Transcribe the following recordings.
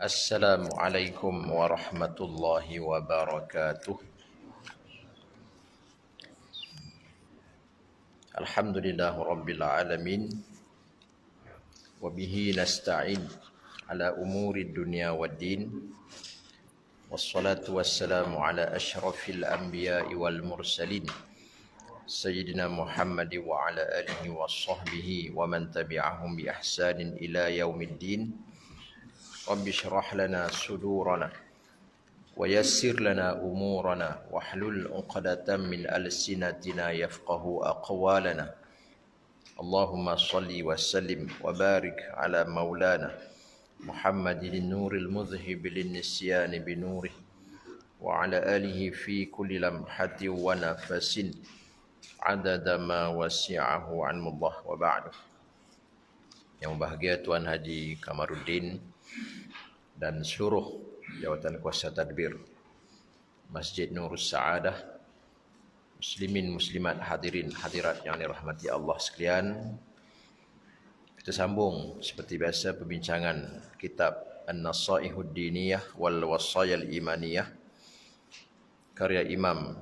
Assalamualaikum warahmatullahi wabarakatuh. Alhamdulillah rabbil alamin. Wabihi nasta'in ala umuri dunya waddin. Wassalatu wassalamu ala ashrafil anbiya'i wal mursalin. Sayyidina Muhammad wa ala alihi wa sahbihi wa man tabi'ahum bi ihsanin ila yaumiddin. Rabbi syrah lana sudurana wa yassir lana umurana wahlul 'uqdatam min alsinatina yafqahu aqwalana. Allahumma salli wa sallim wa barik ala maulana Muhammadin nuril mudhhib lin nisyani bi nurih wa ala alihi fi kulli lamhati wa nafasin adada ma wasi'ahu anullah wa ba'du. Yang bahagia Tuan Haji Kamaruddin dan seluruh jawatan kuasa tadbir Masjid Nurus Saadah, muslimin muslimat hadirin hadirat yang dirahmati Allah sekalian. Kita sambung seperti biasa perbincangan kitab An-Nasaihud Diniyah wal Wasayal Imaniyah karya Imam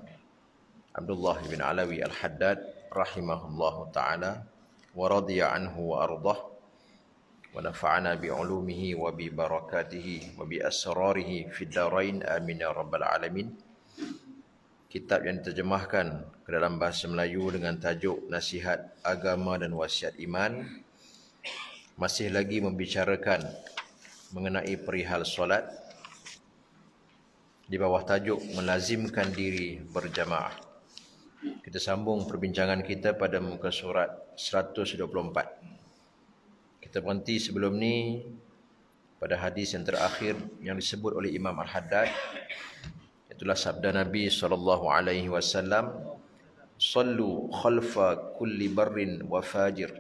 Abdullah bin Alawi Al-Haddad rahimahullahu taala wa radiya anhu wa ardah wa nafa'ana bi ulumihi wa bi barakatihi wa bi asrarihi fid darain amin ya rabbal alamin. Kitab yang diterjemahkan ke dalam bahasa Melayu dengan tajuk Nasihat Agama dan Wasiat Iman masih lagi membicarakan mengenai perihal solat di bawah tajuk melazimkan diri berjamaah. Kita sambung perbincangan kita pada muka surat 124. Kita berhenti sebelum ni pada hadis yang terakhir yang disebut oleh Imam Al-Haddad. Itulah sabda Nabi SAW, "Sallu khalfa kulli barrin wa fajir."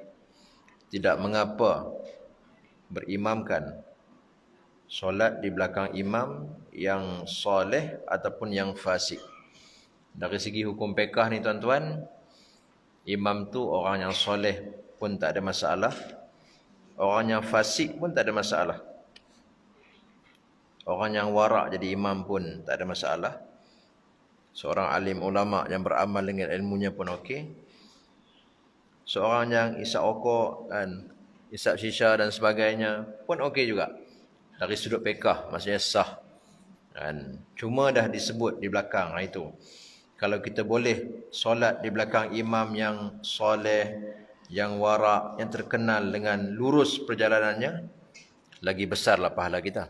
Tidak mengapa berimamkan solat di belakang imam yang soleh ataupun yang fasik. Dari segi hukum fiqh ni tuan-tuan, imam tu orang yang soleh pun tak ada masalah, orang yang fasik pun tak ada masalah. Orang yang warak jadi imam pun tak ada masalah. Seorang alim ulama yang beramal dengan ilmunya pun okey. Seorang yang isap okok dan isap shisha dan sebagainya pun okey juga. Dari sudut fiqh maksudnya sah. Dan cuma dah disebut di belakang itu. Kalau kita boleh solat di belakang imam yang soleh, yang warak, yang terkenal dengan lurus perjalanannya, lagi besarlah pahala kita.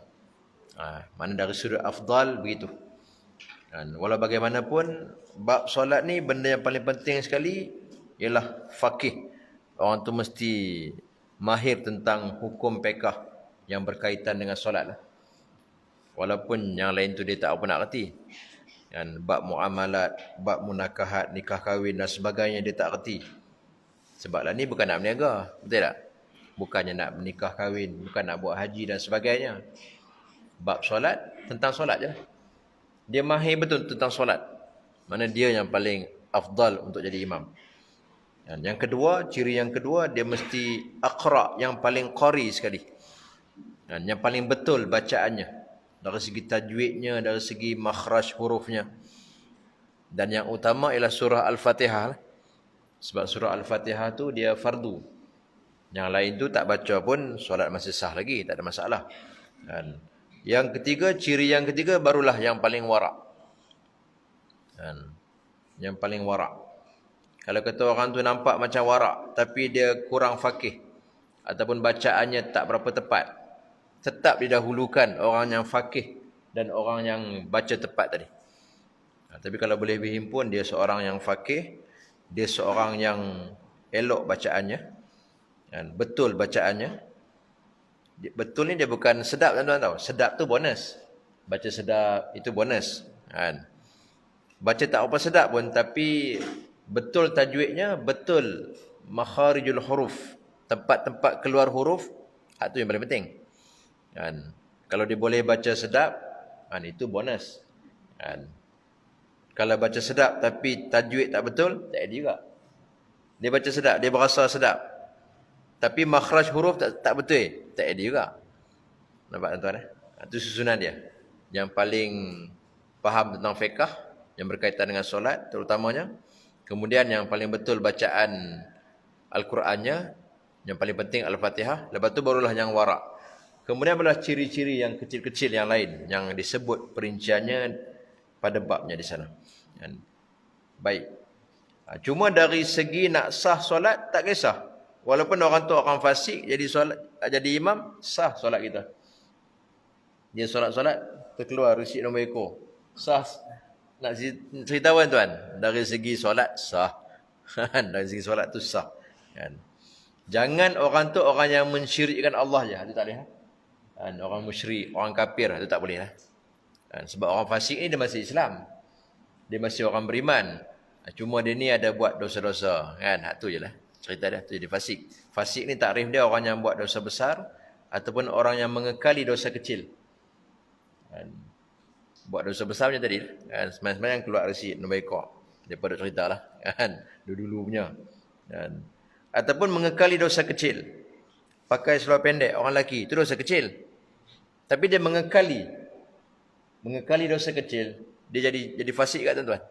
Mana dari sudut afdal begitu. Dan walau bagaimanapun, bab solat ni benda yang paling penting sekali ialah faqih. Orang tu mesti mahir tentang hukum fiqh yang berkaitan dengan solat lah. Walaupun yang lain tu dia tak apa nak reti. Dan bab muamalat, bab munakahat, nikah kahwin dan sebagainya dia tak reti. Sebablah ni bukan nak berniaga, betul tak? Bukannya nak menikah kahwin, bukan nak buat haji dan sebagainya. Bab solat, tentang solat je. Dia mahir betul tentang solat. Mana dia yang paling afdal untuk jadi imam. Dan yang kedua, ciri yang kedua, dia mesti aqra, yang paling qari sekali. Dan yang paling betul bacaannya. Dari segi tajwidnya, dari segi makhraj hurufnya. Dan yang utama ialah surah Al-Fatihah. Sebab surah Al-Fatihah tu dia fardu. Yang lain tu tak baca pun solat masih sah lagi, tak ada masalah. Dan yang ketiga, ciri yang ketiga barulah yang paling warak. Dan yang paling warak. Kalau kata orang tu nampak macam warak tapi dia kurang faqih ataupun bacaannya tak berapa tepat, tetap didahulukan orang yang faqih dan orang yang baca tepat tadi. Tapi kalau boleh berhimpun, dia seorang yang faqih, dia seorang yang elok bacaannya dan betul bacaannya. Betul ni dia bukan sedap tuan-tuan tahu. Sedap tu bonus. Baca sedap itu bonus. Kan? Baca tak apa sedap pun tapi betul tajwidnya, betul makharijul huruf, tempat-tempat keluar huruf, hak tu yang paling penting. Kan? Kalau dia boleh baca sedap, itu bonus. Kan? Kalau baca sedap tapi tajwid tak betul, tak ada juga. Dia baca sedap, dia berasa sedap, tapi makhraj huruf tak betul, tak ada juga. Nampak tuan-tuan? Itu susunan dia. Yang paling faham tentang fiqh yang berkaitan dengan solat terutamanya. Kemudian yang paling betul bacaan Al-Qurannya, yang paling penting Al-Fatihah. Lepas tu barulah yang warak. Kemudian adalah ciri-ciri yang kecil-kecil yang lain yang disebut perinciannya pada babnya di sana. Baik. Cuma dari segi nak sah solat tak kisah. Walaupun orang tu orang fasik jadi solat, jadi imam, sah solat kita. Dia solat-solat terkeluar risik nombor ekor. Sah. Nak cerita apa tuan? Dari segi solat sah. Dari segi solat tu sah. Kan? Jangan orang tu orang yang mensyirikkan Allah je. Itu tak boleh. Kan? Orang musyrik, orang kafir, itu tak boleh lah. Kan? Sebab orang fasik ni dia masih Islam. Dia masih orang beriman. Cuma dia ni ada buat dosa-dosa. Kan? Itu je lah. Cerita dia. Tu jadi fasik. Fasik ni takrif dia orang yang buat dosa besar ataupun orang yang mengekali dosa kecil. Kan? Buat dosa besar macam tadi. Kan? Semayang-semayang keluar resi nombor ekor. Daripada cerita lah. Kan? Dulu-dulu punya. Kan? Ataupun mengekali dosa kecil. Pakai seluar pendek orang lelaki. Itu dosa kecil. Tapi dia mengekali dosa kecil. Dia jadi fasik kat tuan-tuan.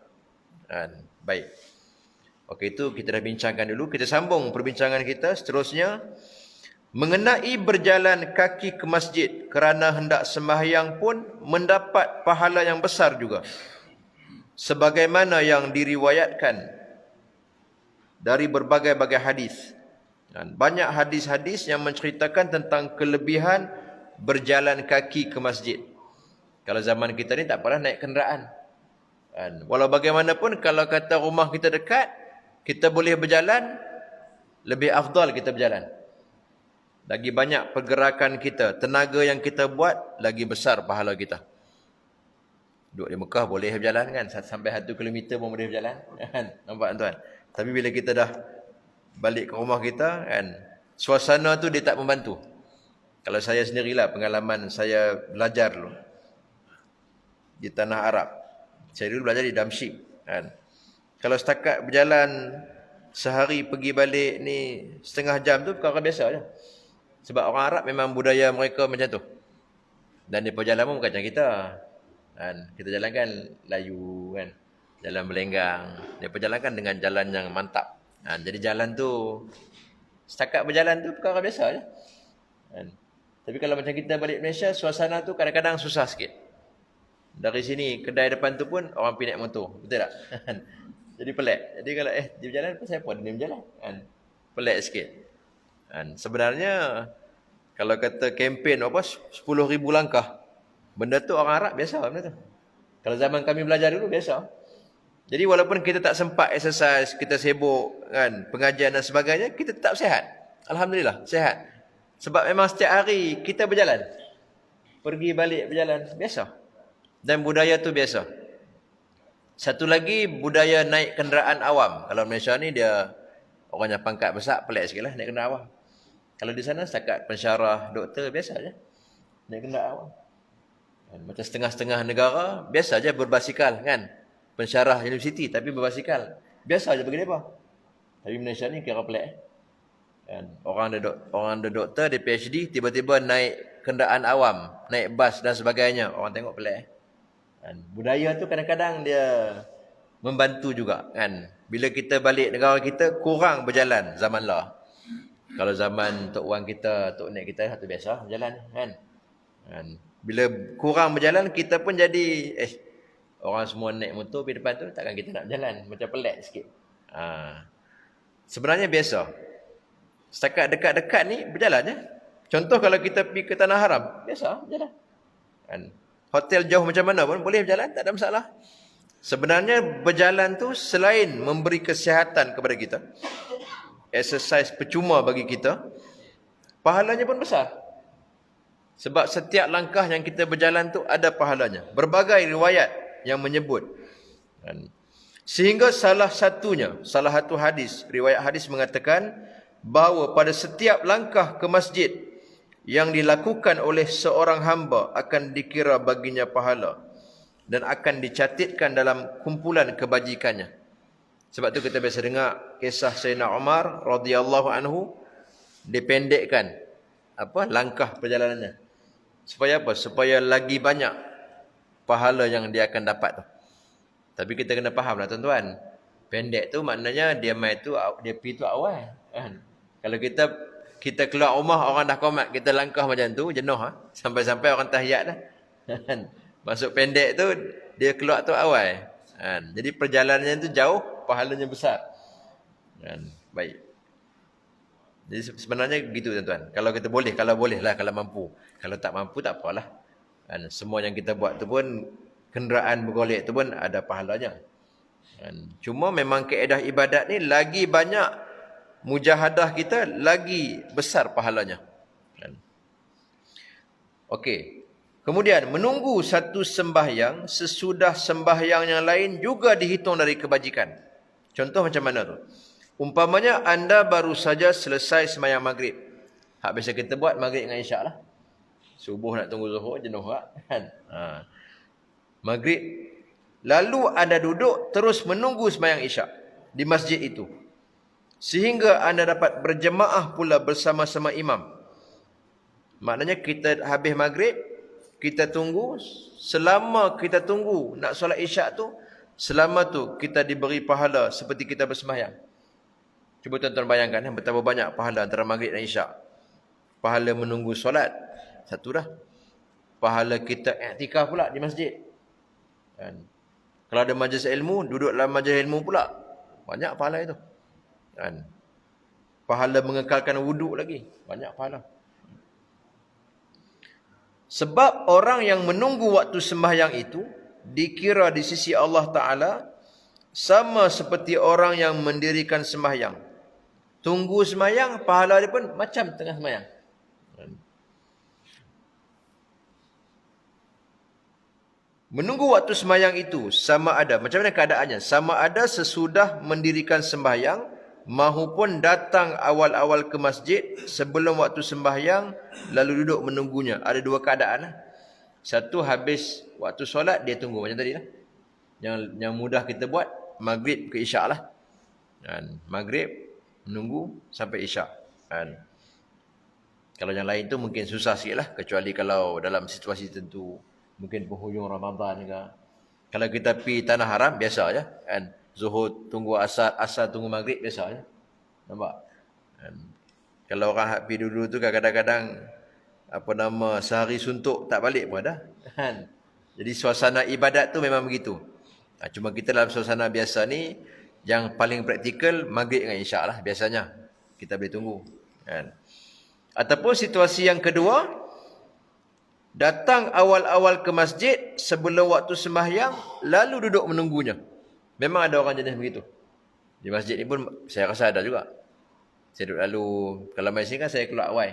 Kan? Baik. Okey, itu kita dah bincangkan dulu. Kita sambung perbincangan kita seterusnya. Mengenai berjalan kaki ke masjid kerana hendak sembahyang pun mendapat pahala yang besar juga. Sebagaimana yang diriwayatkan dari berbagai-bagai hadis. Dan banyak hadis-hadis yang menceritakan tentang kelebihan berjalan kaki ke masjid. Kalau zaman kita ni tak pernah naik kenderaan. Walau bagaimanapun kalau kata rumah kita dekat, kita boleh berjalan, lebih afdal kita berjalan. Lagi banyak pergerakan kita, tenaga yang kita buat, lagi besar pahala kita. Duduk di Mekah boleh berjalan kan, sampai 1 kilometer pun boleh berjalan. Kan? Nampak tuan? Tapi bila kita dah balik ke rumah kita, kan, suasana tu dia tak membantu. Kalau saya sendirilah pengalaman saya belajar dulu di tanah Arab. Saya dulu belajar di Damsyik. Kan? Kalau setakat berjalan sehari pergi balik ni setengah jam tu perkara biasa je. Sebab orang Arab memang budaya mereka macam tu. Dan dia jalan pun bukan macam kita. Kan? Kita jalan kan layu kan. Jalan berlenggang. Dia jalan kan dengan jalan yang mantap. Jadi jalan tu, setakat berjalan tu perkara biasa je. Kan? Tapi kalau macam kita balik Malaysia, suasana tu kadang-kadang susah sikit. Dari sini, kedai depan tu pun orang pergi naik motor. Betul tak? Jadi pelik. Jadi kalau dia berjalan, pasal apa dia berjalan? Kan? Pelik sikit. Kan? Sebenarnya, kalau kata kempen 10,000 langkah, benda tu orang Arab biasa benda tu. Kalau zaman kami belajar dulu, biasa. Jadi walaupun kita tak sempat exercise, kita sibuk, kan, pengajian dan sebagainya, kita tetap sihat. Alhamdulillah, sihat. Sebab memang setiap hari kita berjalan. Pergi balik berjalan, biasa. Dan budaya tu biasa. Satu lagi, budaya naik kenderaan awam. Kalau Malaysia ni dia, orang yang pangkat besar, pelik sikit lah naik kenderaan awam. Kalau di sana setakat pensyarah, doktor, biasa je. Naik kenderaan awam. Macam setengah-setengah negara, biasa je berbasikal, kan. Pensyarah universiti tapi berbasikal. Biasa je bagi mereka. Tapi Malaysia ni kira pelik. Kan? Orang ada doktor, dia PhD, tiba-tiba naik kenderaan awam, naik bas dan sebagainya. Orang tengok pelik. Kan? Budaya tu kadang-kadang dia membantu juga. Kan? Bila kita balik negara kita, kurang berjalan zaman lah. Kalau zaman Tok Wan kita, Tok Nek kita, satu biasa berjalan. Kan? Bila kurang berjalan, kita pun jadi orang semua naik motor pergi depan tu, takkan kita nak berjalan. Macam pelik sikit. Sebenarnya biasa. Setakat dekat-dekat ni, berjalan je. Contoh kalau kita pergi ke Tanah Haram, biasa, berjalan. Kan? Hotel jauh macam mana pun, boleh berjalan, tak ada masalah. Sebenarnya berjalan tu, selain memberi kesihatan kepada kita, exercise percuma bagi kita, pahalanya pun besar. Sebab setiap langkah yang kita berjalan tu, ada pahalanya. Berbagai riwayat yang menyebut. Sehingga salah satu hadis, riwayat hadis mengatakan bahawa pada setiap langkah ke masjid yang dilakukan oleh seorang hamba akan dikira baginya pahala dan akan dicatatkan dalam kumpulan kebajikannya. Sebab tu kita biasa dengar kisah Sayyidina Umar radhiyallahu anhu, dipendekkan langkah perjalanannya. Supaya apa? Supaya lagi banyak pahala yang dia akan dapat tu. Tapi kita kena faham lah tuan-tuan. Pendek tu maknanya dia mai tu, dia pergi tu awal. Kan? Kalau kita keluar rumah, orang dah qomat, kita langkah macam tu, jenuh. Sampai-sampai orang tahiyat dah. Kan? Masuk pendek tu, dia keluar tu awal. Kan? Jadi perjalanannya tu jauh, pahalanya besar. Kan? Baik. Jadi sebenarnya begitu tuan-tuan. Kalau kita boleh, kalau mampu. Kalau tak mampu, tak apalah. Dan semua yang kita buat tu pun, kenderaan bergolek tu pun ada pahalanya. Dan cuma memang kaedah ibadat ni lagi banyak mujahadah kita, lagi besar pahalanya. Dan okey. Kemudian, menunggu satu sembahyang, sesudah sembahyang yang lain juga dihitung dari kebajikan. Contoh macam mana tu? Umpamanya anda baru saja selesai sembahyang maghrib. Hak biasa kita buat maghrib dengan isyak lah. Subuh nak tunggu zuhur, jenuh kan? Maghrib. Lalu anda duduk terus menunggu sembahyang isyak di masjid itu. Sehingga anda dapat berjemaah pula bersama-sama imam. Maknanya kita habis maghrib, kita tunggu. Selama kita tunggu nak solat isyak tu, selama tu kita diberi pahala seperti kita bersembahyang. Cuba tuan-tuan bayangkan betapa banyak pahala antara maghrib dan isyak. Pahala menunggu solat, satu dah. Pahala kita i'tikaf pula di masjid. Kan? Kalau ada majlis ilmu, duduk dalam majlis ilmu pula. Banyak pahala itu. Kan? Pahala mengekalkan wuduk lagi. Banyak pahala. Sebab orang yang menunggu waktu sembahyang itu, dikira di sisi Allah Ta'ala, sama seperti orang yang mendirikan sembahyang. Tunggu sembahyang, pahala dia pun macam tengah sembahyang. Menunggu waktu sembahyang itu sama ada, macam mana keadaannya? Sama ada sesudah mendirikan sembahyang mahupun datang awal-awal ke masjid sebelum waktu sembahyang lalu duduk menunggunya. Ada dua keadaan. Satu, habis waktu solat dia tunggu macam tadi lah. Yang mudah kita buat maghrib ke isyak lah. Maghrib menunggu sampai isyak. Kalau yang lain tu mungkin susah sikit lah, kecuali kalau dalam situasi tertentu. Mungkin penghujung Ramadan ke. Kalau kita pergi tanah haram, biasa je. Kan? Zuhur tunggu asar, asar tunggu maghrib, biasa je. Nampak? Kalau orang pergi dulu tu kadang-kadang sehari suntuk tak balik pun ada. Kan? Jadi suasana ibadat tu memang begitu. Cuma kita dalam suasana biasa ni, yang paling praktikal maghrib dengan isyak lah biasanya. Kita boleh tunggu. Kan? Ataupun situasi yang kedua, datang awal-awal ke masjid sebelum waktu sembahyang, lalu duduk menunggunya. Memang ada orang jenis begitu. Di masjid ni pun saya rasa ada juga. Saya duduk lalu, kalau main sini kan saya keluar awal.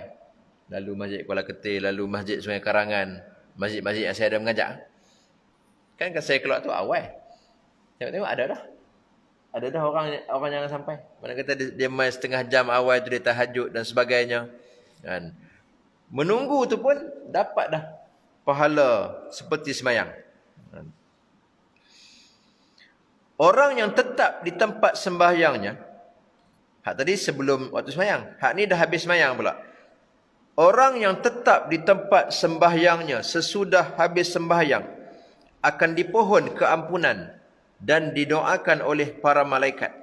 Lalu masjid Kuala Ketil, lalu masjid Sungai Karangan, masjid-masjid yang saya ada mengajak. Kan saya keluar tu awal. Tengok-tengok ada dah. Ada dah orang yang sampai. Mana kata dia main setengah jam awal tu dia tahajud dan sebagainya. Kan? Menunggu tu pun dapat dah pahala seperti sembahyang. Orang yang tetap di tempat sembahyangnya, hak tadi sebelum waktu sembahyang, hak ni dah habis sembahyang pula. Orang yang tetap di tempat sembahyangnya sesudah habis sembahyang akan dipohon keampunan dan didoakan oleh para malaikat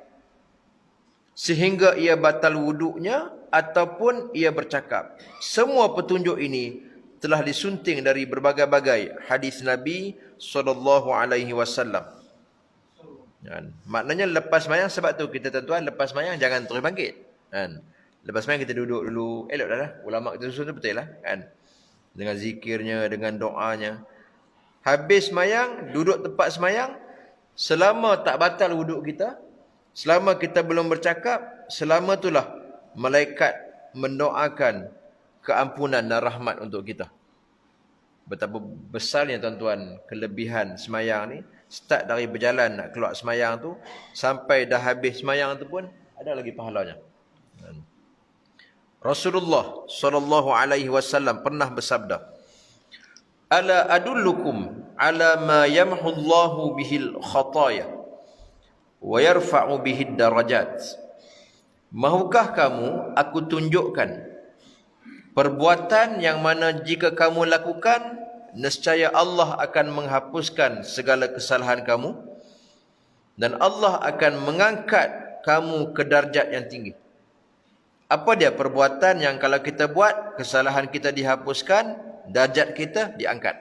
sehingga ia batal wuduknya ataupun ia bercakap. Semua petunjuk ini telah disunting dari berbagai-bagai hadis Nabi SAW. Maknanya lepas sembahyang, sebab tu kita tuan-tuan lepas sembahyang jangan terus bangkit. Lepas sembahyang kita duduk dulu. Elok dah. Ulama kita susun tu betul lah. Dengan zikirnya, dengan doanya. Habis sembahyang, duduk tempat sembahyang. Selama tak batal wuduk kita, selama kita belum bercakap, selama itulah malaikat mendoakan keampunan dan rahmat untuk kita. Betapa besarnya tuan-tuan kelebihan semayang ni. Start dari berjalan nak keluar semayang tu, sampai dah habis semayang tu pun ada lagi pahalanya. Rasulullah SAW pernah bersabda, "Ala adullukum ala ma yamhu Allahu bihil khataya wa yarfa'u bihid darajat." Mahukah kamu aku tunjukkan perbuatan yang mana jika kamu lakukan, nescaya Allah akan menghapuskan segala kesalahan kamu dan Allah akan mengangkat kamu ke darjat yang tinggi. Apa dia perbuatan yang kalau kita buat, kesalahan kita dihapuskan, darjat kita diangkat.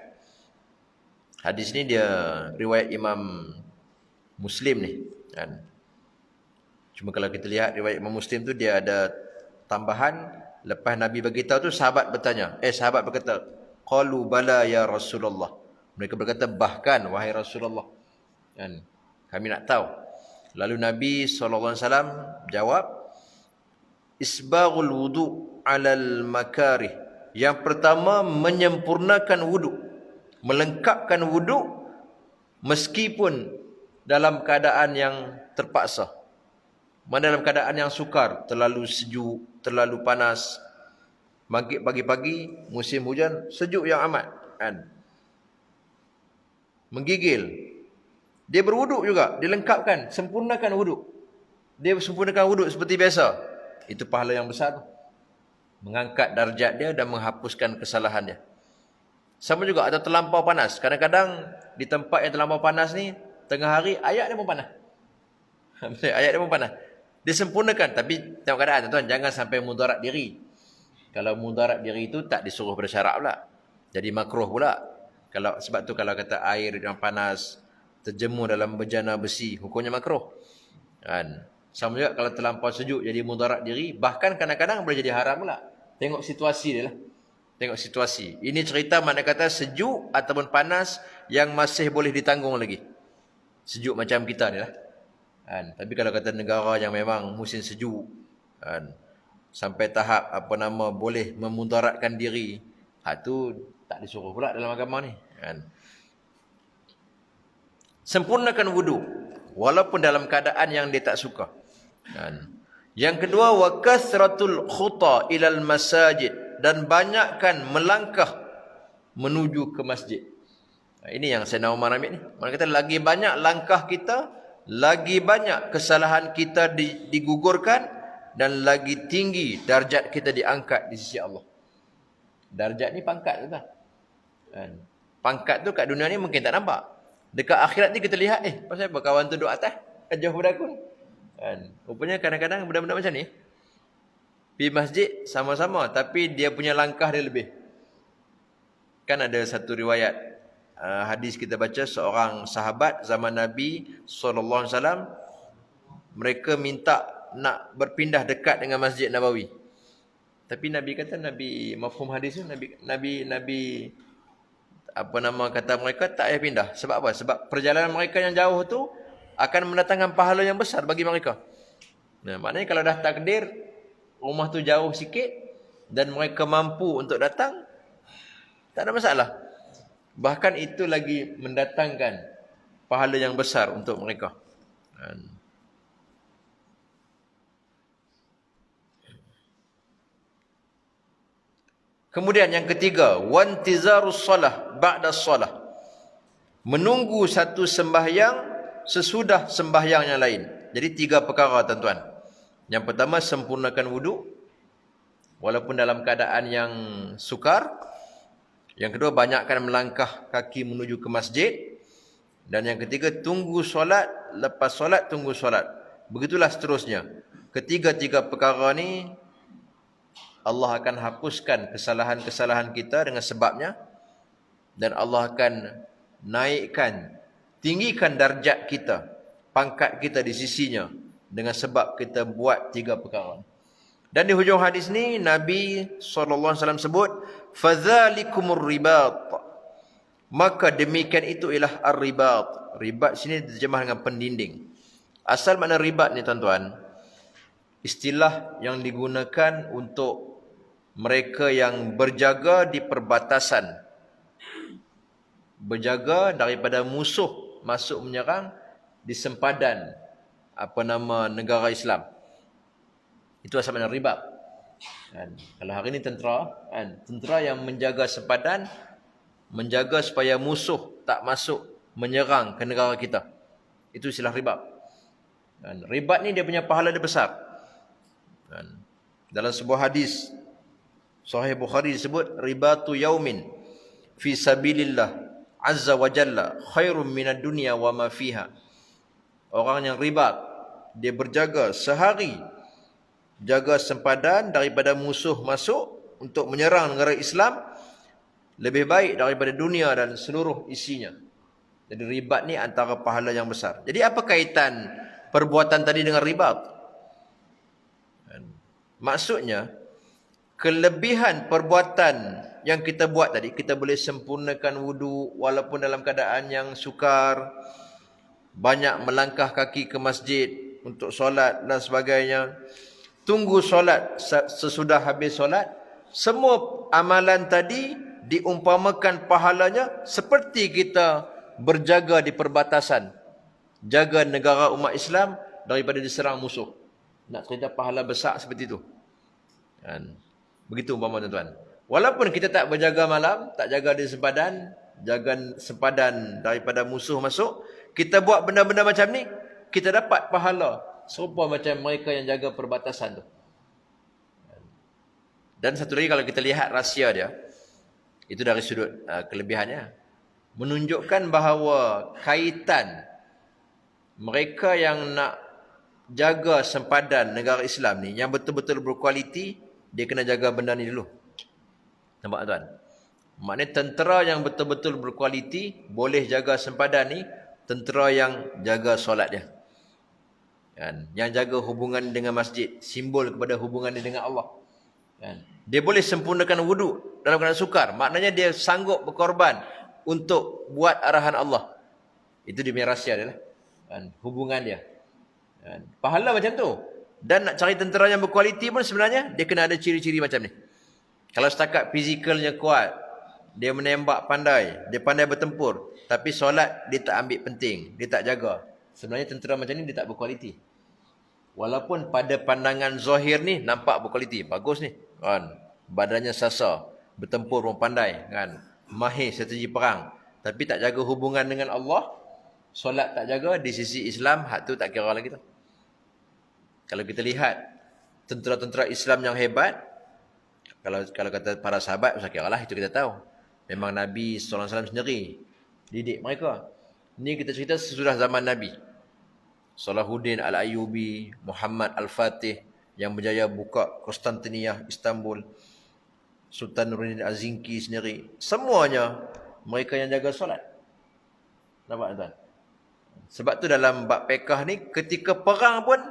Hadis ni dia riwayat Imam Muslim ni kan. Cuma kalau kita lihat riwayat Imam Muslim tu dia ada tambahan, lepas Nabi beritahu tu sahabat bertanya, sahabat berkata, qalu bala ya Rasulullah. Mereka berkata, bahkan wahai Rasulullah. Kan, kami nak tahu. Lalu Nabi SAW jawab, isbaghul wudu' alal makarih. Yang pertama, menyempurnakan wudu', melengkapkan wudu' meskipun dalam keadaan yang terpaksa. Mana dalam keadaan yang sukar, terlalu sejuk, terlalu panas. Maghrib pagi-pagi, musim hujan, sejuk yang amat kan. Menggigil. Dia berwuduk juga, dia lengkapkan, sempurnakan wuduk. Dia sempurnakan wuduk seperti biasa. Itu pahala yang besar tu. Mengangkat darjat dia dan menghapuskan kesalahan dia. Sama juga ada terlampau panas. Kadang-kadang di tempat yang terlampau panas ni, tengah hari ayat dia pun panas. Ayat dia pun panas. Dia sempurnakan, tapi tengok keadaan tuan, jangan sampai mudarat diri. Kalau mudarat diri itu tak disuruh bersyarak pula. Jadi makruh pula. Sebab tu kalau kata air yang panas terjemur dalam bejana besi, hukumnya makruh. Kan? Sama juga kalau terlampau sejuk jadi mudarat diri, bahkan kadang-kadang boleh jadi haram pula. Tengok situasi dia lah. Tengok situasi. Ini cerita mana kata sejuk ataupun panas yang masih boleh ditanggung lagi. Sejuk macam kita ni lah. Kan? Tapi kalau kata negara yang memang musim sejuk, kan? Sampai tahap boleh memudaratkan diri, tu tak disuruh pula dalam agama ni. Kan? Sempurnakan wudu walaupun dalam keadaan yang dia tak suka. Kan? Yang kedua, wa kasratul khuta ilal masajid, dan banyakkan melangkah menuju ke masjid. Ini yang Sayyidina Umar ambil ni. Mana kata lagi banyak langkah kita, lagi banyak kesalahan kita digugurkan dan lagi tinggi darjat kita diangkat di sisi Allah. Darjat ni pangkat tu kan. Pangkat tu kat dunia ni mungkin tak nampak. Dekat akhirat ni kita lihat, pasal apa kawan tu duduk atas, jauh pada aku ni. Rupanya kadang-kadang benda-benda macam ni, pergi masjid sama-sama, tapi dia punya langkah dia lebih. Kan ada satu riwayat, hadis kita baca, seorang sahabat zaman Nabi SAW, mereka minta nak berpindah dekat dengan Masjid Nabawi. Tapi Nabi kata, Nabi mafhum hadis tu, Nabi kata mereka tak payah pindah. Sebab apa? Sebab perjalanan mereka yang jauh tu akan mendatangkan pahala yang besar bagi mereka. Nah, maknanya kalau dah takdir rumah tu jauh sikit dan mereka mampu untuk datang, tak ada masalah. Bahkan itu lagi mendatangkan pahala yang besar untuk mereka. Kemudian yang ketiga, wantizarus salah ba'da salah. Menunggu satu sembahyang sesudah sembahyang yang lain. Jadi 3 perkara tuan-tuan. Yang pertama, sempurnakan wuduk walaupun dalam keadaan yang sukar. Yang kedua, banyakkan melangkah kaki menuju ke masjid. Dan yang ketiga, tunggu solat, lepas solat tunggu solat. Begitulah seterusnya. Ketiga-tiga perkara ni Allah akan hapuskan kesalahan-kesalahan kita dengan sebabnya, dan Allah akan naikkan, tinggikan darjat kita, pangkat kita di sisinya dengan sebab kita buat 3 perkara. Dan di hujung hadis ni Nabi SAW sebut, fadzalikumur ribat, maka demikian itu ialah ar-ribat. Ribat sini diterjemah dengan pendinding. Asal makna ribat ni tuan-tuan, istilah yang digunakan untuk mereka yang berjaga di perbatasan, berjaga daripada musuh masuk menyerang di sempadan negara Islam. Itu asal makna ribat. Kalau hari ini tentera, tentera yang menjaga sempadan, menjaga supaya musuh tak masuk menyerang ke negara kita. Itu istilah ribat. Ribat ni dia punya pahala dia besar. Dalam sebuah hadis Sahih Bukhari disebut ribatu yaumin fi sabilillah azza wa jalla khairum minad dunya wa ma fiha. Orang yang ribat, dia berjaga sehari, jaga sempadan daripada musuh masuk untuk menyerang negara Islam, lebih baik daripada dunia dan seluruh isinya. Jadi ribat ni antara pahala yang besar. Jadi apa kaitan perbuatan tadi dengan ribat? Maksudnya, kelebihan perbuatan yang kita buat tadi, kita boleh sempurnakan wudu walaupun dalam keadaan yang sukar, banyak melangkah kaki ke masjid untuk solat dan sebagainya, tunggu solat sesudah habis solat, semua amalan tadi diumpamakan pahalanya seperti kita berjaga di perbatasan, jaga negara umat Islam daripada diserang musuh. Nak cerita pahala besar seperti itu kan? Begitu umpama tuan-tuan. Walaupun kita tak berjaga malam, tak jaga di sempadan, jaga sempadan daripada musuh masuk, kita buat benda-benda macam ni, kita dapat pahala serupa macam mereka yang jaga perbatasan tu. Dan satu lagi, kalau kita lihat rahsia dia, itu dari sudut kelebihannya, menunjukkan bahawa kaitan mereka yang nak jaga sempadan negara Islam ni, yang betul-betul berkualiti, dia kena jaga benda ni dulu. Nampak tuan? Maknanya tentera yang betul-betul berkualiti boleh jaga sempadan ni, tentera yang jaga solat dia. Kan? Yang jaga hubungan dengan masjid, simbol kepada hubungan dia dengan Allah. Kan? Dia boleh sempurnakan wudu dalam keadaan sukar. Maknanya dia sanggup berkorban untuk buat arahan Allah. Itu dia punya rahsia dia lah. Kan? Hubungan dia. Kan? Pahala macam tu. Dan nak cari tentera yang berkualiti pun sebenarnya dia kena ada ciri-ciri macam ni. Kalau setakat fizikalnya kuat, dia menembak pandai, dia pandai bertempur, tapi solat dia tak ambil penting, dia tak jaga, sebenarnya tentera macam ni dia tak berkualiti. Walaupun pada pandangan zahir ni nampak berkualiti, bagus ni kan, badannya sasa, bertempur pun pandai kan, mahir strategi perang, tapi tak jaga hubungan dengan Allah, solat tak jaga, di sisi Islam hak tu tak kira lagi tu. Kalau kita lihat tentera-tentera Islam yang hebat, kalau kata para sahabat, saya kira lah itu kita tahu. Memang Nabi SAW sendiri didik mereka. Ini kita cerita sesudah zaman Nabi. Salahuddin Al-Ayyubi, Muhammad Al-Fatih yang berjaya buka Konstantinia, Istanbul, Sultan Nuruddin Az-Zinki sendiri. Semuanya mereka yang jaga solat. Nampak tuan? Sebab tu dalam bab fiqh ni, ketika perang pun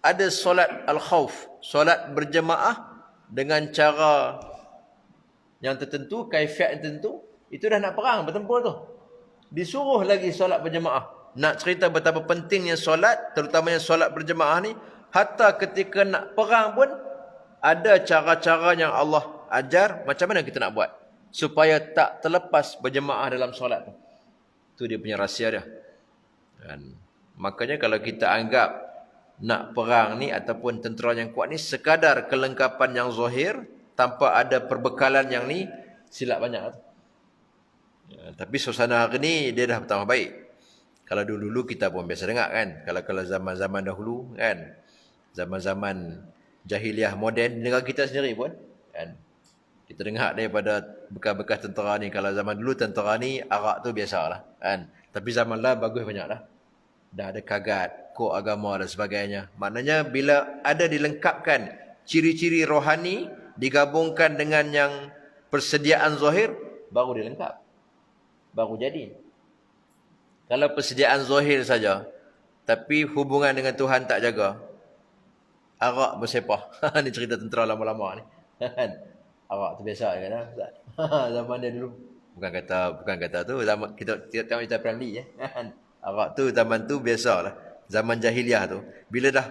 ada solat al-khauf, solat berjemaah dengan cara yang tertentu, kaifiat yang tertentu. Itu dah nak perang, bertempur tu, disuruh lagi solat berjemaah. Nak cerita betapa pentingnya solat, terutamanya solat berjemaah ni. Hatta ketika nak perang pun ada cara-cara yang Allah ajar macam mana kita nak buat supaya tak terlepas berjemaah dalam solat tu. Itu dia punya rahsia dia. Dan makanya kalau kita anggap nak perang ni ataupun tentera yang kuat ni sekadar kelengkapan yang zahir tanpa ada perbekalan yang ni, silap banyak. Ya, tapi suasana hari ni dia dah bertambah baik. Kalau dulu-dulu kita pun biasa dengar kan, kalau zaman-zaman dahulu kan, zaman-zaman jahiliah moden, negara kita sendiri pun kan, kita dengar daripada bekas-bekas tentera ni, kalau zaman dulu tentera ni arak tu biasalah kan, tapi zaman lah bagus banyak dah. Dah ada kagat, kod agama dan sebagainya. Maknanya bila ada dilengkapkan ciri-ciri rohani digabungkan dengan yang persediaan zahir, baru dia lengkap, baru jadi. Kalau persediaan zahir saja tapi hubungan dengan Tuhan tak jaga, arak bersepah. Ni cerita tentera lama-lama ni. Arak tu biasa kan, zaman dia dulu. Bukan kata tu zaman kita tengok kita primary arak tu zaman tu biasalah. Zaman jahiliah tu, bila dah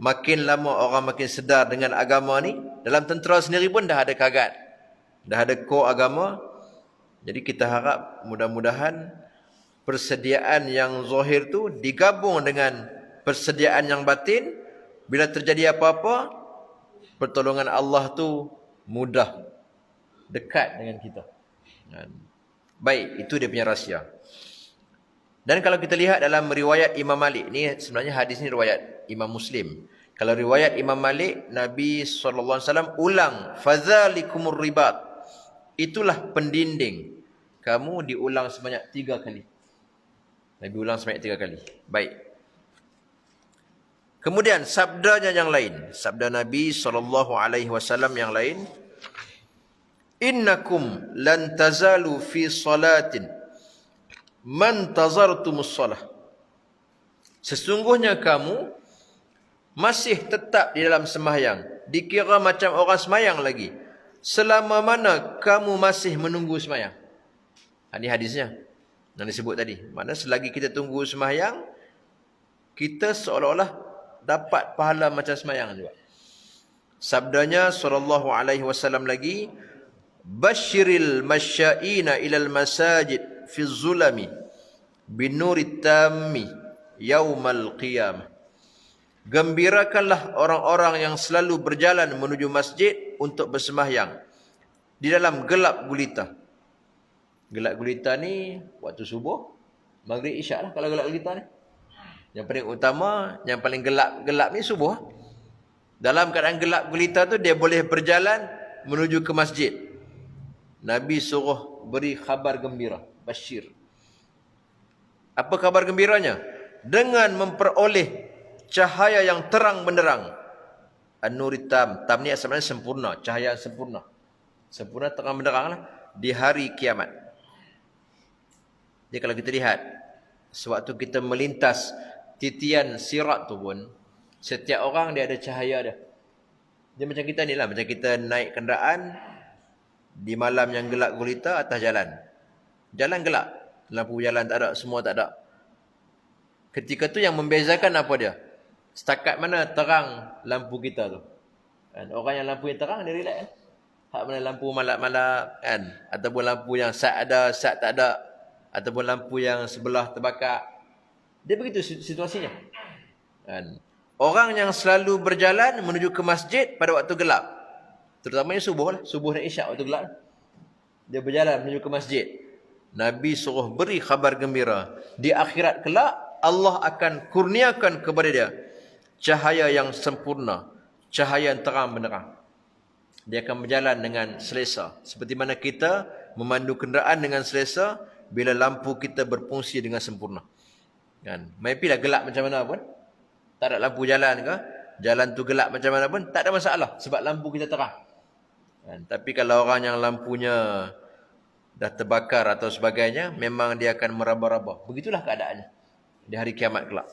makin lama orang makin sedar dengan agama ni, dalam tentera sendiri pun dah ada kagat, dah ada core agama. Jadi kita harap mudah-mudahan persediaan yang zahir tu digabung dengan persediaan yang batin. Bila terjadi apa-apa, pertolongan Allah tu mudah, dekat dengan kita. Baik, itu dia punya rahsia. Dan kalau kita lihat dalam riwayat Imam Malik, ni sebenarnya hadis ni riwayat Imam Muslim. Kalau riwayat Imam Malik, Nabi SAW ulang, fadzalikumur ribat. Itulah pendinding. Kamu diulang sebanyak 3 kali. Nabi ulang sebanyak 3 kali. Baik. Kemudian sabdanya yang lain. Sabda Nabi SAW yang lain. Innakum lan tazalu fi salatin man tazartumus salah. Sesungguhnya kamu masih tetap di dalam sembahyang. Dikira macam orang sembahyang lagi. Selama mana kamu masih menunggu sembahyang. Ini hadisnya yang disebut tadi. Mana selagi kita tunggu sembahyang, kita seolah-olah dapat pahala macam sembahyang juga. Sabdanya sallallahu alaihi wasallam lagi, Bashiril masya'ina ilal masajid fi zulami binurit tammi yaumal qiyamah. Gembirakanlah orang-orang yang selalu berjalan menuju masjid untuk bersembahyang di dalam gelap gulita. Gelap gulita ni waktu subuh, maghrib, isyak lah kalau gelap gulita ni. Yang paling utama, yang paling gelap ni subuh. Dalam keadaan gelap gulita tu dia boleh berjalan menuju ke masjid. Nabi suruh beri khabar gembira, basyir. Apa khabar gembiranya? Dengan memperoleh cahaya yang terang benderang. An-nuri tam. Tam ni sebenarnya sempurna, cahaya sempurna. Sempurna terang benderang lah di hari kiamat. Jadi kalau kita lihat, sewaktu kita melintas titian sirat tu pun, setiap orang dia ada cahaya dia. Dia macam kita ni lah, macam kita naik kenderaan di malam yang gelap gulita atas jalan. Jalan gelap, lampu jalan tak ada, semua tak ada. Ketika tu yang membezakan apa dia? Setakat mana terang lampu kita tu. Kan? Orang yang lampu yang terang dia relax kan? Hak mana lampu malap-malap kan? Ataupun lampu yang sat ada, sat tak ada. Ataupun lampu yang sebelah terbakar. Dia begitu situasinya. Kan? Orang yang selalu berjalan menuju ke masjid pada waktu gelap. Terutamanya subuh lah. Subuh dan isyak waktu gelap. Dia berjalan menuju ke masjid. Nabi suruh beri khabar gembira. Di akhirat kelak, Allah akan kurniakan kepada dia cahaya yang sempurna. Cahaya yang terang benderang. Dia akan berjalan dengan selesa. Seperti mana kita memandu kenderaan dengan selesa bila lampu kita berfungsi dengan sempurna. Kan? Maybe lah gelap macam mana pun. Tak ada lampu jalan ke? Jalan tu gelap macam mana pun, tak ada masalah. Sebab lampu kita terang. Kan? Tapi kalau orang yang lampunya dah terbakar atau sebagainya, memang dia akan meraba-raba. Begitulah keadaannya di hari kiamat kelak.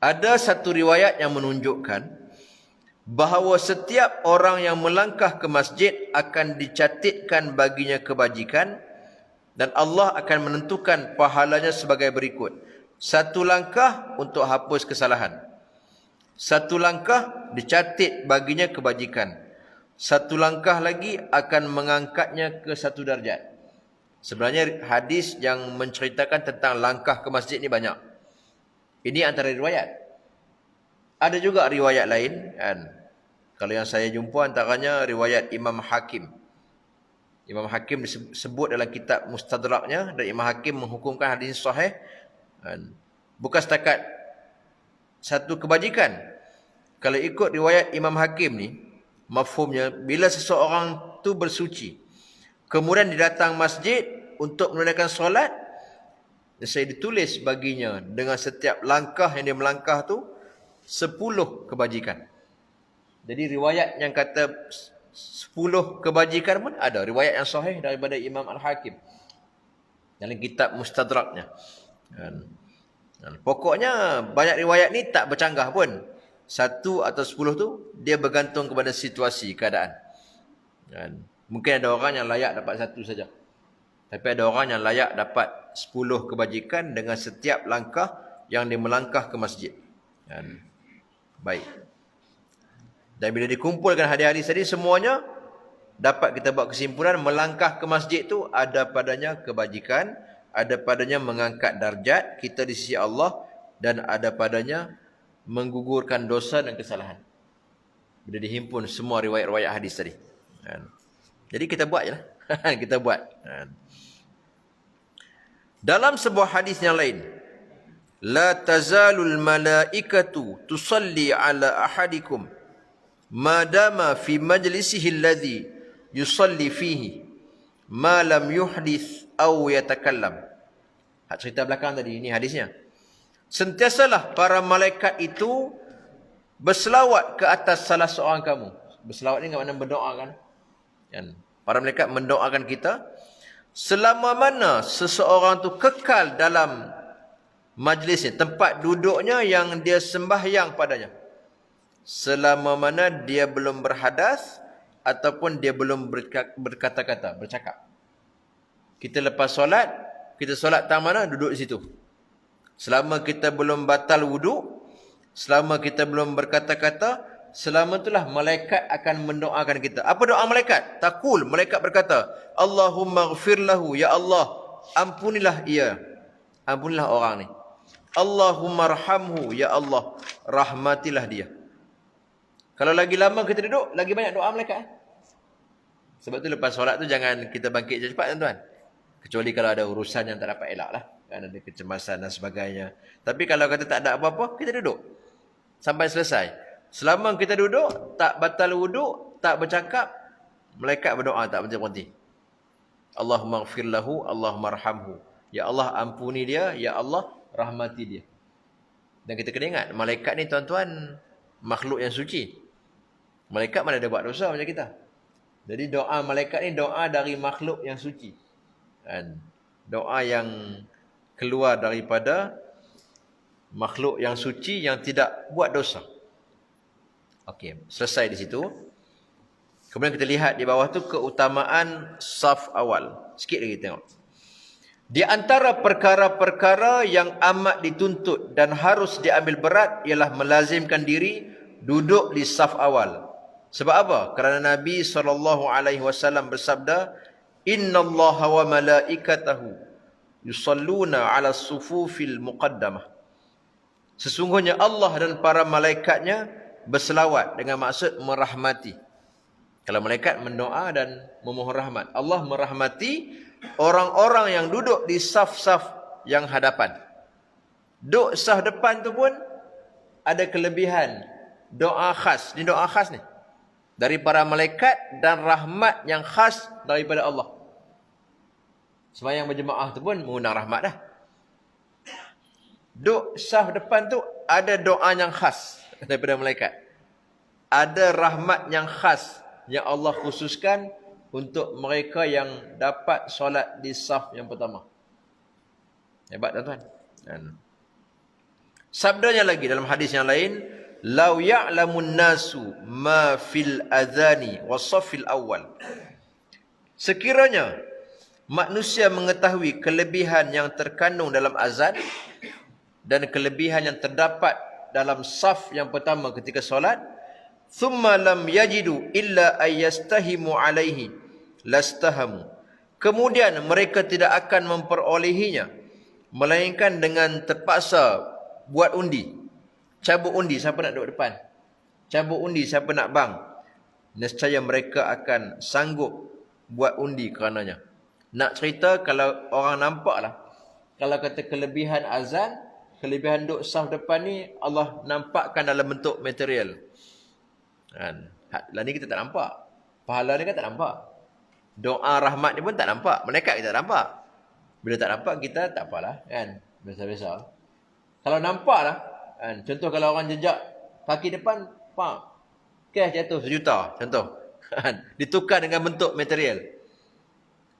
Ada satu riwayat yang menunjukkan bahawa setiap orang yang melangkah ke masjid akan dicatatkan baginya kebajikan dan Allah akan menentukan pahalanya sebagai berikut. 1 langkah untuk hapus kesalahan. 1 langkah dicatat baginya kebajikan. 1 langkah lagi akan mengangkatnya ke 1 darjat. Sebenarnya hadis yang menceritakan tentang langkah ke masjid ni banyak. Ini antara riwayat. Ada juga riwayat lain kan. Kalau yang saya jumpa antaranya riwayat Imam Hakim. Imam Hakim disebut dalam kitab Mustadraknya dan Imam Hakim menghukumkan hadis sahih. Kan. Bukan setakat satu kebajikan. Kalau ikut riwayat Imam Hakim ni, mafhumnya bila seseorang tu bersuci, kemudian dia datang masjid untuk menunaikan solat, saya ditulis baginya dengan setiap langkah yang dia melangkah tu 10 kebajikan. Jadi riwayat yang kata 10 kebajikan pun ada. Riwayat yang sahih daripada Imam Al-Hakim dalam kitab Mustadraknya. Pokoknya banyak riwayat ni tak bercanggah pun. 1 atau 10 tu dia bergantung kepada situasi, keadaan. Mungkin ada orang yang layak dapat 1 saja. Tapi ada orang yang layak dapat 10 kebajikan dengan setiap langkah yang dia melangkah ke masjid. Baik. Dan bila dikumpulkan hadis-hadis tadi, semuanya dapat kita buat kesimpulan melangkah ke masjid tu ada padanya kebajikan, ada padanya mengangkat darjat kita di sisi Allah, dan ada padanya menggugurkan dosa dan kesalahan. Bila dihimpun semua riwayat-riwayat hadis tadi. Jadi kita buat je lah. Kita buat. Dalam sebuah hadis yang lain, La tazalul malaikatu tusalli ala ahadikum madama fi majlisihi alladhi yusalli fihi ma lam yuhdith aw yatakallam. Cerita belakang tadi, ini hadisnya. Sentiasalah para malaikat itu berselawat ke atas salah seorang kamu. Berselawat ni enggak makna berdoa kan? Para malaikat mendoakan kita selama mana seseorang tu kekal dalam majlisnya, tempat duduknya yang dia sembahyang padanya. Selama mana dia belum berhadas ataupun dia belum berkata-kata, bercakap. Kita lepas solat, kita solat tang mana? Duduk di situ. Selama kita belum batal wuduk, selama kita belum berkata-kata, selama itulah malaikat akan mendoakan kita. Apa doa malaikat? Taqul, malaikat berkata, Allahumma ghfir lahu, ya Allah, ampunilah ia. Ampunilah orang ni. Allahumma arhamhu, ya Allah, rahmatilah dia. Kalau lagi lama kita duduk, lagi banyak doa malaikat. Sebab tu lepas solat tu jangan kita bangkit cepat tuan-tuan. Kecuali kalau ada urusan yang tak dapat elak lah. Kan ada kecemasan dan sebagainya. Tapi kalau kata tak ada apa-apa, kita duduk. Sampai selesai. Selama kita duduk, tak batal wuduk, tak bercakap, malaikat berdoa tak berhenti. Allahumma ghfir lahu, Allahumma arhamhu. Ya Allah ampuni dia, ya Allah rahmati dia. Dan kita kena ingat, malaikat ni tuan-tuan, makhluk yang suci. Malaikat mana ada buat dosa macam kita. Jadi doa malaikat ni doa dari makhluk yang suci. Dan doa yang keluar daripada makhluk yang suci yang tidak buat dosa. Okey, selesai di situ. Kemudian kita lihat di bawah tu keutamaan saf awal. Sikit lagi tengok. Di antara perkara-perkara yang amat dituntut dan harus diambil berat ialah melazimkan diri duduk di saf awal. Sebab apa? Kerana Nabi SAW bersabda, Innallaha wa malaikatahu yusalluna ala sufufil muqaddamah. Sesungguhnya Allah dan para malaikatnya berselawat dengan maksud merahmati. Kalau malaikat mendoa dan memohon rahmat, Allah merahmati orang-orang yang duduk di saf-saf yang hadapan. Duduk saf depan tu pun ada kelebihan. Doa khas. Ini doa khas ni. Dari para malaikat dan rahmat yang khas daripada Allah. Sembahyang berjemaah tu pun mengundang rahmat dah. Duduk saf depan tu ada doa yang khas daripada malaikat. Ada rahmat yang khas yang Allah khususkan untuk mereka yang dapat solat di saf yang pertama. Hebat tuan-tuan. Sabdanya lagi dalam hadis yang lain, Lau ya'lamun nasu ma fil adhani wa safil awal. Sekiranya manusia mengetahui kelebihan yang terkandung dalam azan dan kelebihan yang terdapat dalam saf yang pertama ketika solat, thumma lam yajidu illa ayyastahimu alaihi lastahamu. Kemudian mereka tidak akan memperolehinya melainkan dengan terpaksa buat undi. Cabut undi siapa nak duduk depan. Cabut undi siapa nak bang. Nescaya mereka akan sanggup buat undi kerananya. Nak cerita kalau orang nampak lah. Kalau kata kelebihan azan, kelebihan duduk saf depan ni Allah nampakkan dalam bentuk material. Lah ni kita tak nampak. Pahala ni kan tak nampak. Doa rahmat ni pun tak nampak. Malaikat kita tak nampak. Bila tak nampak kita tak apalah kan. Biasa-biasa. Kalau nampak lah. Contoh kalau orang jejak kaki depan, cash jatuh 1 juta. Contoh. Ditukar dengan bentuk material.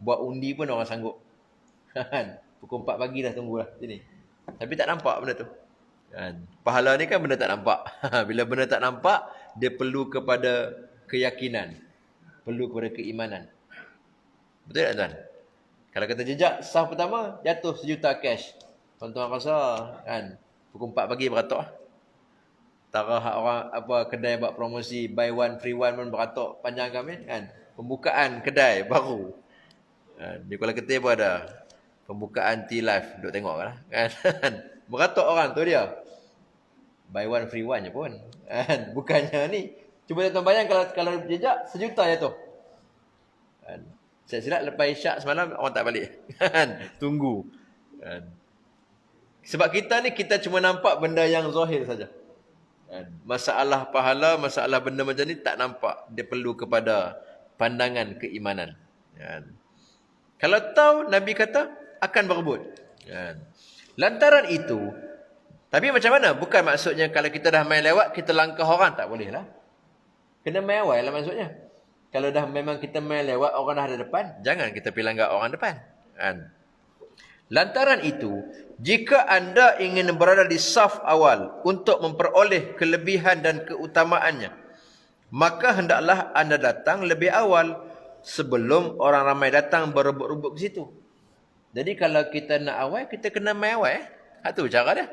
Buat undi pun orang sanggup. Pukul 4 pagi dah tunggulah sini. Tapi tak nampak benda tu. Pahala ni kan benda tak nampak. Bila benda tak nampak, dia perlu kepada keyakinan. Perlu kepada keimanan. Betul tak tuan? Kalau kata jejak saf pertama, jatuh 1 juta cash. Tuan-tuan rasa kan, pukul 4 pagi beratok. Tara orang apa kedai buat promosi buy one free one pun beratok panjang kami kan. Pembukaan kedai baru. Di Kuala Ketir pun ada pembukaan tea live, duk tengok lah kan. Beratok orang tu dia. Buy one free one je pun. Kan? Bukannya ni. Cuba tuan bayang kalau jejak 1 juta jatuh. Kan? Silap-silap lepas isyak semalam orang tak balik. Kan? Tunggu. Kan? Sebab kita ni kita cuma nampak benda yang zahir saja. Masalah pahala, masalah benda macam ni tak nampak. Dia perlu kepada pandangan keimanan. Kalau tahu, Nabi kata akan berebut. Lantaran itu, tapi macam mana? Bukan maksudnya kalau kita dah main lewat, kita langkah orang, tak boleh lah. Kena main awal lah maksudnya. Kalau dah memang kita main lewat, orang dah ada depan, jangan kita pergi langgar orang depan. Lantaran itu, jika anda ingin berada di saf awal untuk memperoleh kelebihan dan keutamaannya, maka hendaklah anda datang lebih awal sebelum orang ramai datang berebut-rebut ke situ. Jadi kalau kita nak awal, kita kena main awal. Itu cara dia.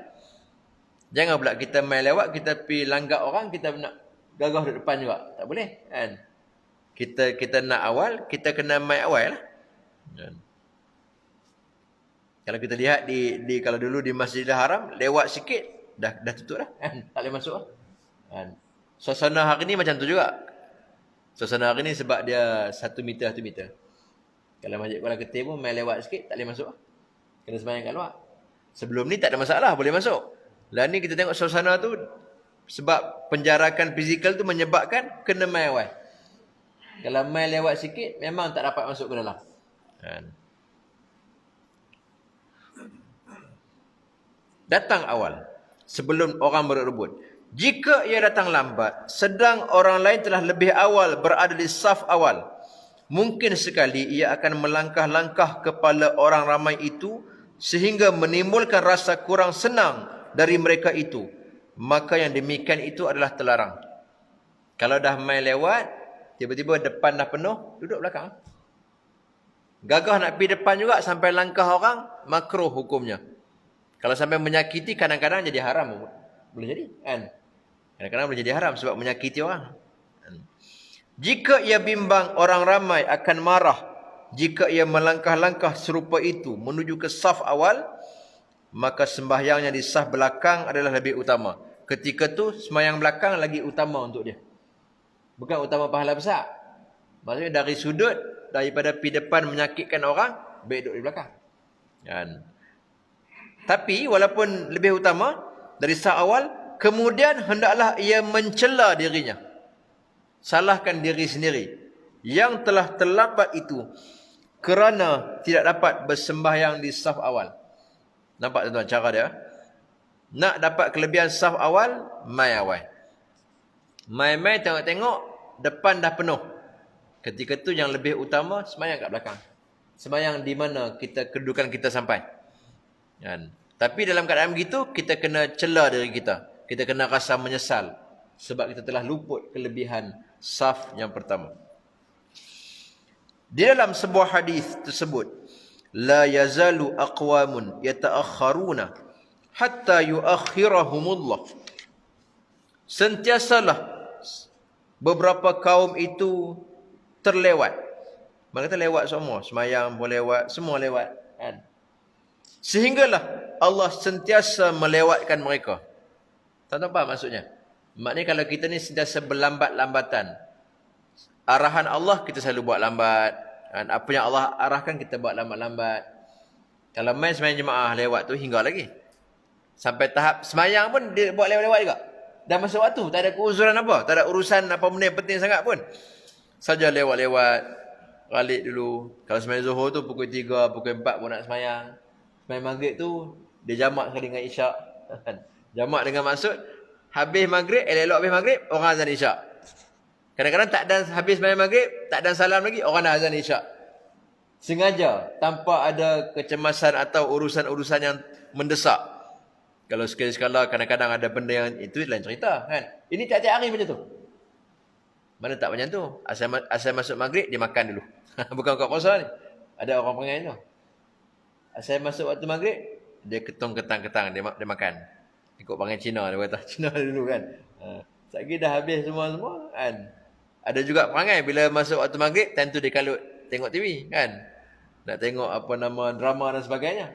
Jangan pula kita main lewat, kita pergi langgar orang, kita nak gagah di depan juga. Tak boleh. Kita nak awal, kita kena main awal lah. Kalau kita lihat kalau dulu di Masjidil Haram, lewat sikit, dah tutup dah. Tak boleh masuk lah. Suasana hari ni macam tu juga. Suasana hari ni sebab dia 1 meter. Kalau Masjid Kuala Ketir pun main lewat sikit, tak boleh masuk lah. Kena sembahyang kat luar. Sebelum ni tak ada masalah, boleh masuk. Lah ni kita tengok suasana tu, sebab penjarakan fizikal tu menyebabkan kena main awal. Kalau main lewat sikit, memang tak dapat masuk ke dalam. Datang awal, sebelum orang berebut. Jika ia datang lambat, sedang orang lain telah lebih awal berada di saf awal, mungkin sekali ia akan melangkah-langkah kepala orang ramai itu, sehingga menimbulkan rasa kurang senang dari mereka itu. Maka yang demikian itu adalah terlarang. Kalau dah main lewat, tiba-tiba depan dah penuh, duduk belakang. Gagah nak pergi depan juga sampai langkah orang, makruh hukumnya. Kalau sampai menyakiti, kadang-kadang jadi haram. Boleh jadi. Kadang-kadang boleh jadi haram sebab menyakiti orang. Jika ia bimbang orang ramai akan marah jika ia melangkah-langkah serupa itu menuju ke saf awal, maka sembahyangnya di saf belakang adalah lebih utama. Ketika tu sembahyang belakang lagi utama untuk dia. Bukan utama pahala besar. Maksudnya dari sudut, daripada pergi depan menyakitkan orang, baik duduk di belakang. Tapi walaupun lebih utama dari saf awal, kemudian hendaklah ia mencela dirinya. Salahkan diri sendiri yang telah terlambat itu kerana tidak dapat bersembahyang di saf awal. Nampak tuan-tuan cara dia? Nak dapat kelebihan saf awal, mai awal. Mai tengok-tengok, depan dah penuh. Ketika tu yang lebih utama, sembahyang kat belakang. Sembahyang di mana kedudukan kita sampai. Tapi dalam keadaan begitu, kita kena cela diri kita. Kita kena rasa menyesal. Sebab kita telah luput kelebihan saf yang pertama. Di dalam sebuah hadis tersebut, la yazalu aqwamun yata'akhkharuna hatta yuakhirahumullah. Sentiasalah beberapa kaum itu terlewat. Maksudnya lewat semua, sembahyang pun lewat, semua lewat. Sehinggalah Allah sentiasa melewatkan mereka. Tak tahu apa maksudnya? Maknanya kalau kita ni sentiasa berlambat-lambatan, arahan Allah kita selalu buat lambat. Apa yang Allah arahkan kita buat lambat-lambat. Kalau main sembahyang jemaah lewat tu hingga lagi. Sampai tahap sembahyang pun dia buat lewat-lewat juga. Dah masuk waktu, tak ada keuzuran apa, tak ada urusan apa benda yang penting sangat pun. Saja lewat-lewat, balik dulu. Kalau sembahyang Zuhur tu pukul 3, pukul 4 pun nak sembahyang. Sembahyang Maghrib tu dia jamak sekali dengan Isyak. Jamak dengan maksud habis Maghrib, elok habis Maghrib, orang azan Isyak. Kadang-kadang tak dan habis sembahyang Maghrib, tak dan salam lagi, orang dah azan Isyak. Sengaja, tanpa ada kecemasan atau urusan-urusan yang mendesak. Kalau sekali-sekala kadang-kadang ada benda yang itu lain cerita, kan? Ini tiap-tiap hari macam tu. Mana tak macam tu? Asal masuk Maghrib, dia makan dulu. Bukan kat puasa ni. Ada orang perangai tu. Asal masuk waktu Maghrib, dia ketang-ketang, dia makan. Ikut perangai Cina, dia kata. Cina dulu kan. Sekali dah habis semua-semua, kan? Ada juga perangai bila masuk waktu Maghrib, time tu dia kalut tengok TV, kan? Nak tengok apa nama drama dan sebagainya.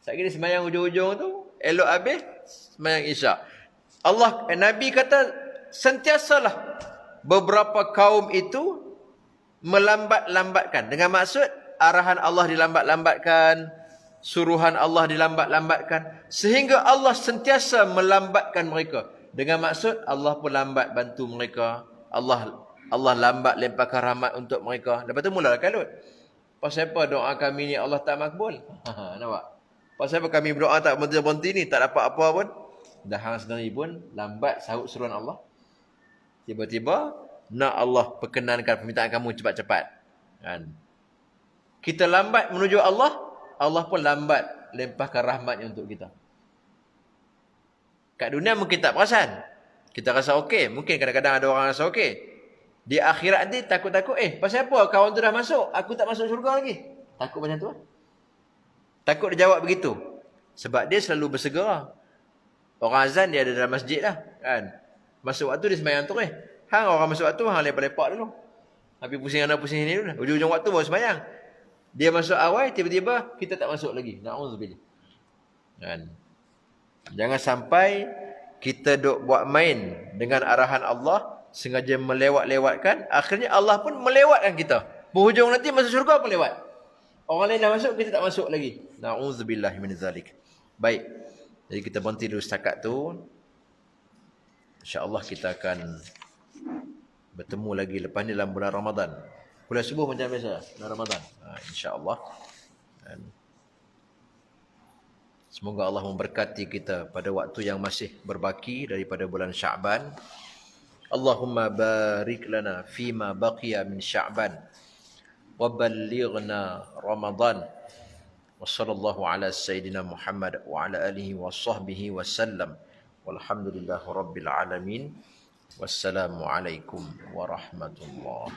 Sekali sembahyang ujung-ujung tu, elok habis, sembahyang Isyak. Nabi kata, sentiasalah beberapa kaum itu melambat-lambatkan. Dengan maksud, arahan Allah dilambat-lambatkan suruhan Allah dilambat-lambatkan, sehingga Allah sentiasa melambatkan mereka. Dengan maksud Allah pun lambat bantu mereka. Allah lambat limpahkan rahmat untuk mereka. Lepas tu mulalah kalut. Pasal apa doa kami ni Allah tak makbul? Nampak? Pasal apa kami berdoa tak berhenti-berhenti ni, tak dapat apa pun? Dah hang sendiri pun lambat sahut suruhan Allah. Tiba-tiba nak Allah perkenankan permintaan kamu cepat-cepat. Kan? Kita lambat menuju Allah, Allah pun lambat limpahkan rahmatnya untuk kita. Kat dunia mungkin tak perasan. Kita rasa okey. Mungkin kadang-kadang ada orang rasa okey. Di akhirat nanti takut-takut, pasal apa kawan tu dah masuk, aku tak masuk syurga lagi. Takut macam tu. Takut dia jawab begitu. Sebab dia selalu bersegera. Orang azan dia ada dalam masjid lah. Kan? Masuk waktu dia sembahyang tu. Hang orang masuk waktu, hang lepak-lepak dulu. Habis pusing sana pusing sini dulu. Ujung-ujung waktu baru sembahyang. Dia masuk awal, tiba-tiba kita tak masuk lagi. Na'udzubillah. Kan? Jangan sampai kita duk buat main dengan arahan Allah, sengaja melewat-lewatkan, akhirnya Allah pun melewatkan kita. Berhujung nanti masuk syurga pun lewat. Orang lain dah masuk, kita tak masuk lagi. Na'udzubillah min zalik. Baik. Jadi kita berhenti dulu setakat tu. InsyaAllah kita akan bertemu lagi lepas ni dalam bulan Ramadan. Kuliah subuh macam biasa, bulan Ramadan. InsyaAllah. Dan semoga Allah memberkati kita pada waktu yang masih berbaki daripada bulan Sya'ban. Allahumma barik lana fima baqiya min Sya'ban wa ballighna Ramadan. Wa sallallahu ala sayyidina Muhammad wa ala alihi wa sahbihi wa sallam. Walhamdulillahi rabbil alamin. Wassalamu alaikum warahmatullahi